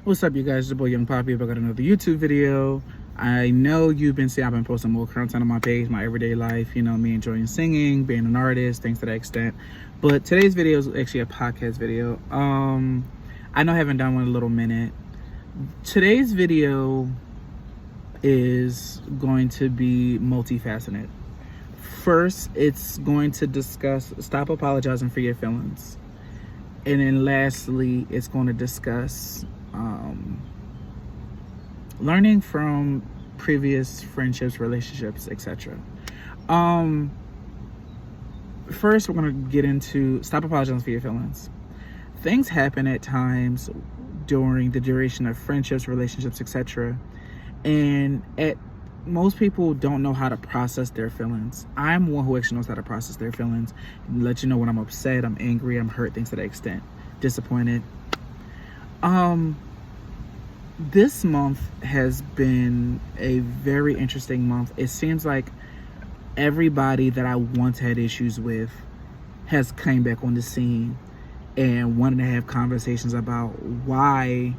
What's up, you guys? It's your boy Young Poppy. I got another YouTube video. I know you've been seeing I've been posting more content on my page, my everyday life, me enjoying singing, being an artist, things to that extent. But today's video is actually a podcast video. I know I haven't done one in a little minute. Today's video is going to be multifaceted. First, it's going to discuss stop apologizing for your feelings. And then lastly, it's going to discuss learning from previous friendships, relationships, etc. First, we're going to get into stop apologizing for your feelings. Things happen at times during the duration of friendships, relationships, etc. And most people don't know how to process their feelings. I'm one who actually knows how to process their feelings and let you know when I'm upset, I'm angry, I'm hurt, things to that extent, disappointed. This month has been a very interesting month. It seems like everybody that I once had issues with has came back on the scene and wanted to have conversations about why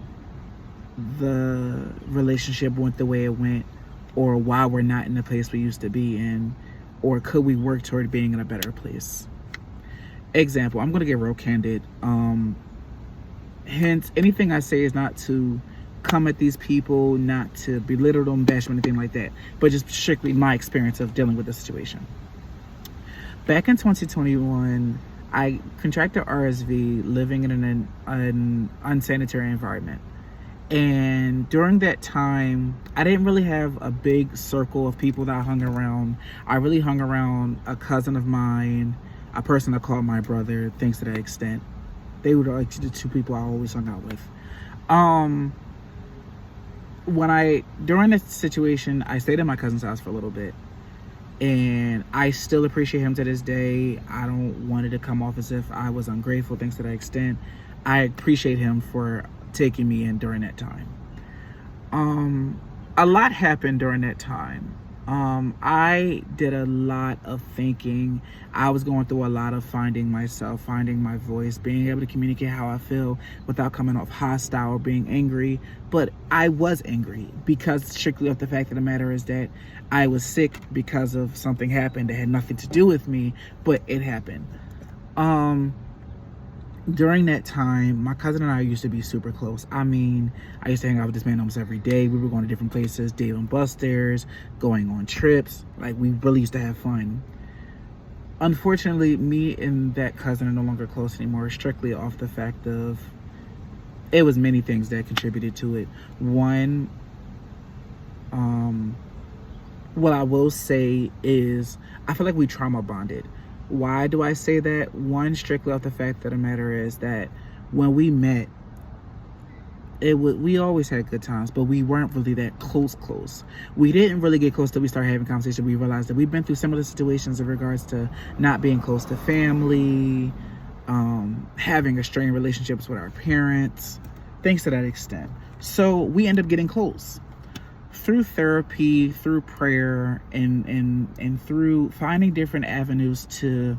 the relationship went the way it went, or why we're not in the place we used to be in, or could we work toward being in a better place. Example, I'm going to get real candid. Hence, anything I say is not to come at these people, not to belittle them, bash them, anything like that, but just strictly my experience of dealing with the situation. Back in 2021, I contracted RSV living in an unsanitary environment. And during that time, I didn't really have a big circle of people that I hung around. I really hung around a cousin of mine, a person I called my brother, things to that extent. They were like the two people I always hung out with. During this situation, I stayed at my cousin's house for a little bit. And I still appreciate him to this day. I don't want it to come off as if I was ungrateful, things to that extent. I appreciate him for taking me in during that time. A lot happened during that time. I did a lot of thinking. I was going through a lot of finding myself, finding my voice, being able to communicate how I feel without coming off hostile or being angry. But I was angry because strictly of the fact of the matter is that I was sick because of something happened that had nothing to do with me, but it happened. During that time, my cousin and I used to be super close. I mean, I used to hang out with this man almost every day. We were going to different places, Dave and Buster's, going on trips. Like, we really used to have fun. Unfortunately, me and that cousin are no longer close anymore, strictly off the fact of, it was many things that contributed to it. One, what I will say is, I feel like we trauma bonded. Why do I say that? One, strictly off the fact of the matter is that when we met, we always had good times, but we weren't really that close. We didn't really get close till we started having conversation. We realized that we've been through similar situations in regards to not being close to family, having a strained relationships with our parents, things to that extent. So we end up getting close. Through therapy, through prayer, and through finding different avenues to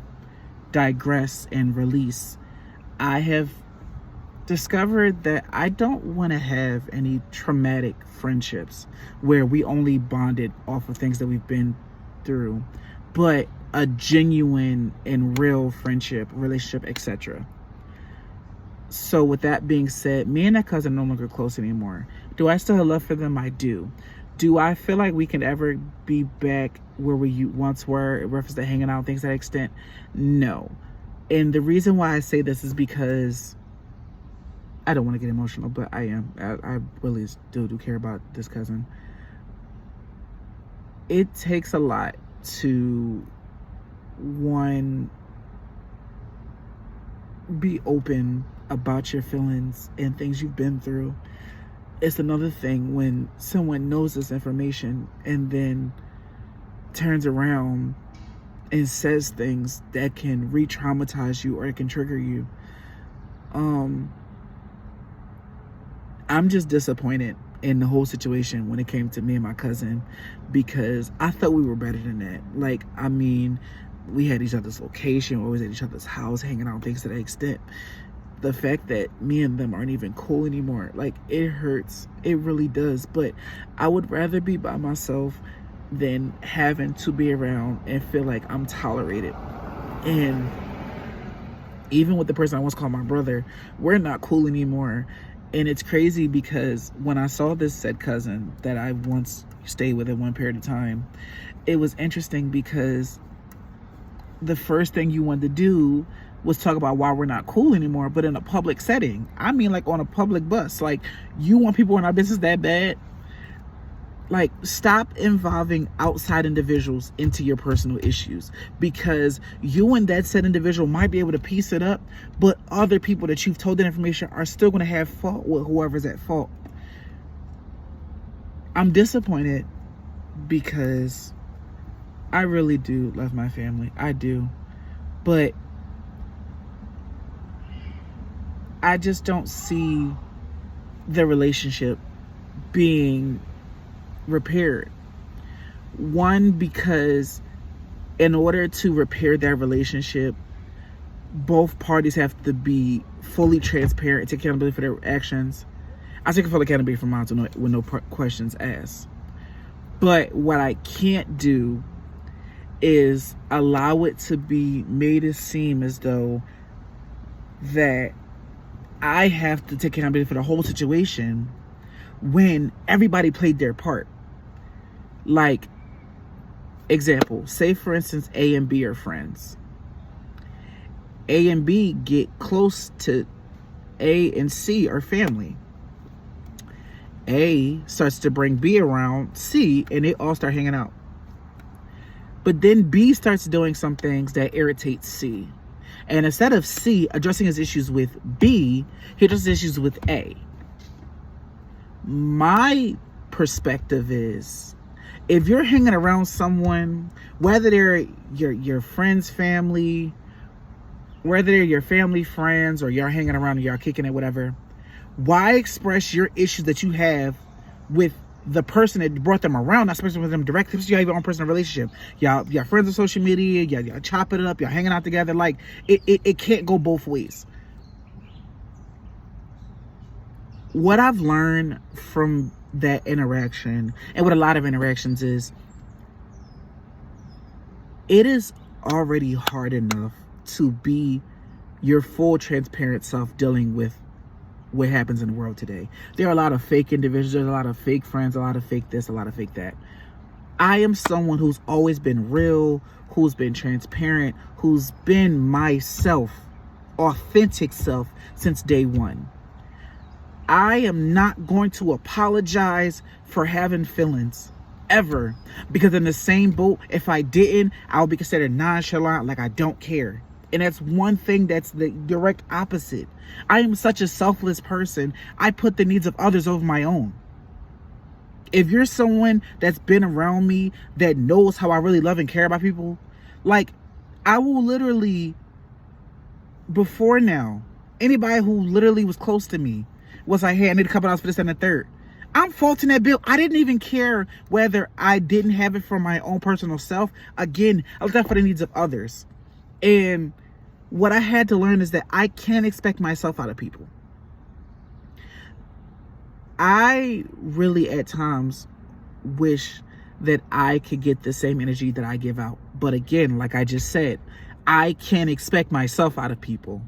digress and release, I have discovered that I don't want to have any traumatic friendships where we only bonded off of things that we've been through, but a genuine and real friendship, relationship, etc. So with that being said, me and that cousin are no longer close anymore. Do I still have love for them? I do. Do I feel like we can ever be back where we once were in reference to hanging out, things to that extent? No. And the reason why I say this is because I don't want to get emotional, but I am. I really do care about this cousin. It takes a lot to, one, be open about your feelings and things you've been through. It's another thing when someone knows this information and then turns around and says things that can re-traumatize you or it can trigger you. I'm just disappointed in the whole situation when it came to me and my cousin, because I thought we were better than that. Like, I mean, we had each other's location, we always at each other's house, hanging out, things to that extent. the fact that me and them aren't even cool anymore, like, it hurts. It really does. But I would rather be by myself than having to be around and feel like I'm tolerated. And even with the person I once called my brother, we're not cool anymore. And it's crazy because when I saw this said cousin that I once stayed with at one period of time, it was interesting because the first thing you wanted to do was talk about why we're not cool anymore, but in a public setting. I mean, like on a public bus. Like, you want people in our business that bad? Like, stop involving outside individuals into your personal issues, because you and that said individual might be able to piece it up, but other people that you've told that information are still going to have fault with whoever's at fault. I'm disappointed because I really do love my family. I do. But I just don't see the relationship being repaired. One, because in order to repair that relationship, both parties have to be fully transparent and take accountability for their actions. I take full accountability for mine with no questions asked. But what I can't do is allow it to be made to seem as though that I have to take accountability for the whole situation when everybody played their part. Like, example, say for instance, A and B are friends. A and B get close to A and C are family. A starts to bring B around C and they all start hanging out. But then B starts doing some things that irritate C. And instead of C addressing his issues with B, he addresses issues with A. My perspective is, if you're hanging around someone, whether they're your friend's family, whether they're your family friends, or you're hanging around and you're kicking it, whatever, why express your issues that you have with the person that brought them around, not especially with them directly? You have your own personal relationship. Y'all friends on social media, y'all chopping it up, y'all hanging out together. Like, it can't go both ways. What I've learned from that interaction, and with a lot of interactions, is it is already hard enough to be your full transparent self dealing with what happens in the world today. There are a lot of fake individuals, there's a lot of fake friends, a lot of fake this, a lot of fake that. I am someone who's always been real, who's been transparent, who's been myself, authentic self, since day one. I am not going to apologize for having feelings, ever. Because in the same boat, if I didn't, I would be considered nonchalant, like I don't care. And that's one thing that's the direct opposite. I am such a selfless person. I put the needs of others over my own. If you're someone that's been around me that knows how I really love and care about people, like, I will literally, before now, anybody who literally was close to me was like, hey, I need a couple dollars for this and the third. I'm faulting that bill. I didn't even care whether I didn't have it for my own personal self. Again, I looked out for the needs of others. And what I had to learn is that I can't expect myself out of people. I really at times wish that I could get the same energy that I give out. But again, like I just said, I can't expect myself out of people.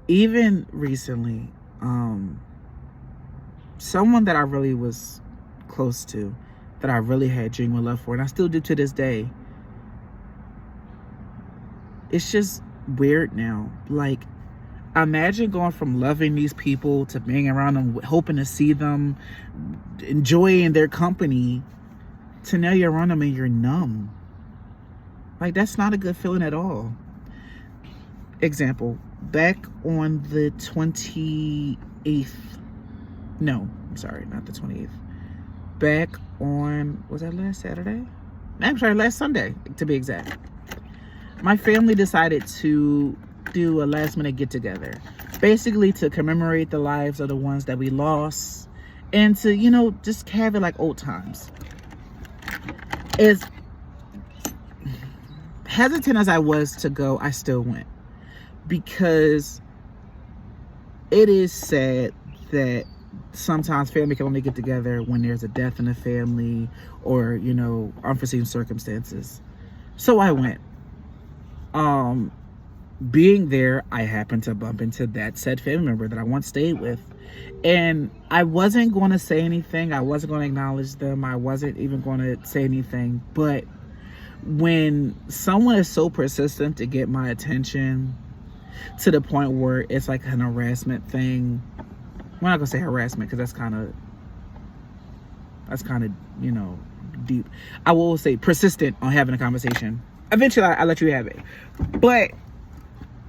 Even recently, someone that I really was close to, that I really had genuine love for, and I still do to this day, it's just weird now. Like, imagine going from loving these people to being around them, hoping to see them, enjoying their company, to now you're around them and you're numb. Like, that's not a good feeling at all. Example, back on the 28th, no, I'm sorry, not the 28th. Back on, was that last Saturday? I'm sorry, last Sunday, to be exact. My family decided to do a last minute get together, basically to commemorate the lives of the ones that we lost and to, you know, just have it like old times. As hesitant as I was to go, I still went. because it is sad that sometimes family can only get together when there's a death in the family or, you know, unforeseen circumstances. So I went. Being there, I happened to bump into that said family member that I once stayed with. And I wasn't going to say anything. I wasn't going to acknowledge them. I wasn't even going to say anything. But when someone is so persistent to get my attention to the point where it's like an harassment thing, we're not going to say harassment because that's kind of, you know, deep. I will say persistent on having a conversation. Eventually, I let you have it. But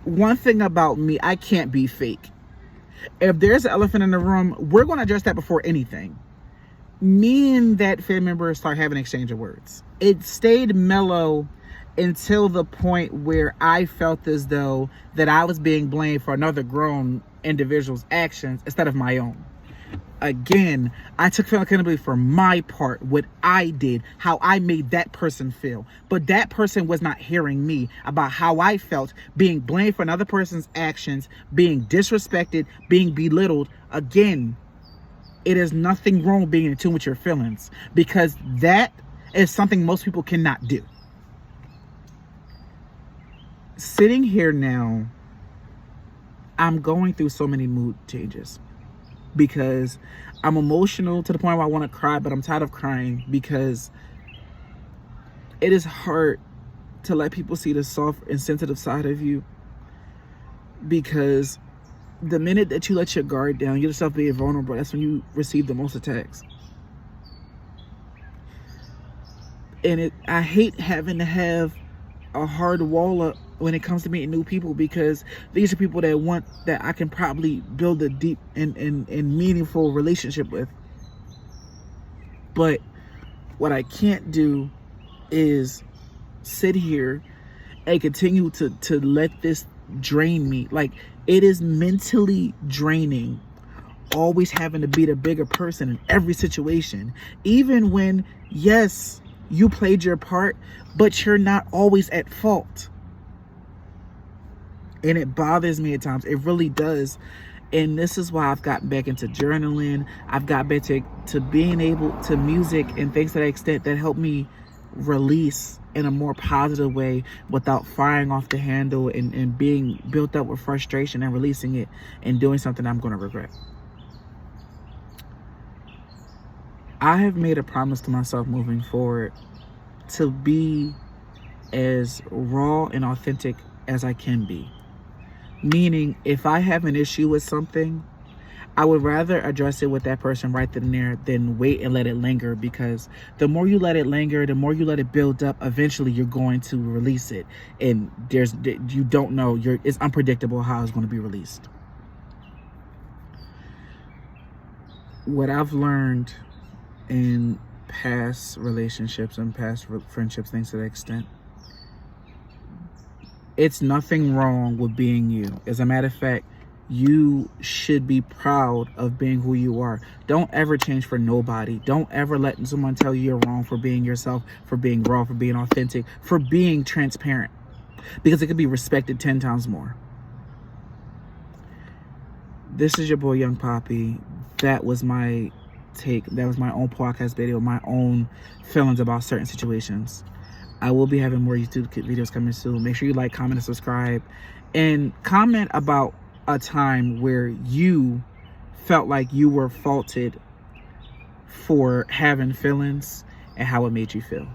one thing about me, I can't be fake. If there's an elephant in the room, we're going to address that before anything. Me and that family member start having an exchange of words. It stayed mellow until the point where I felt as though that I was being blamed for another grown individual's actions instead of my own. Again, I took accountability for my part, what I did, how I made that person feel. But that person was not hearing me about how I felt, being blamed for another person's actions, being disrespected, being belittled. Again, it is nothing wrong with being in tune with your feelings, because that is something most people cannot do. Sitting here now, I'm going through so many mood changes. Because I'm emotional to the point where I want to cry, but I'm tired of crying because it is hard to let people see the soft and sensitive side of you. Because the minute that you let your guard down, you let yourself be vulnerable, that's when you receive the most attacks. And I hate having to have a hard wall up when it comes to meeting new people, because these are people that I can probably build a deep and meaningful relationship with. But what I can't do is sit here and continue to let this drain me. Like, it is mentally draining always having to be the bigger person in every situation, even when, yes, you played your part, but you're not always at fault. And it bothers me at times. It really does. And this is why I've gotten back into journaling. I've got back to being able to music and things to that extent that help me release in a more positive way without firing off the handle and being built up with frustration and releasing it and doing something I'm going to regret. I have made a promise to myself moving forward to be as raw and authentic as I can be. Meaning, if I have an issue with something, I would rather address it with that person right then and there than wait and let it linger, because the more you let it linger, the more you let it build up, eventually you're going to release it. And you don't know, it's unpredictable how it's going to be released. What I've learned in past relationships and past friendships, things to that extent, it's nothing wrong with being you. As a matter of fact, you should be proud of being who you are. Don't ever change for nobody. Don't ever let someone tell you you're wrong for being yourself, for being raw, for being authentic, for being transparent, because it could be respected 10 times more. This is your boy, Young Poppy. That was my take. That was my own podcast video, my own feelings about certain situations. I will be having more YouTube videos coming soon. Make sure you like, comment, and subscribe. And comment about a time where you felt like you were faulted for having feelings and how it made you feel.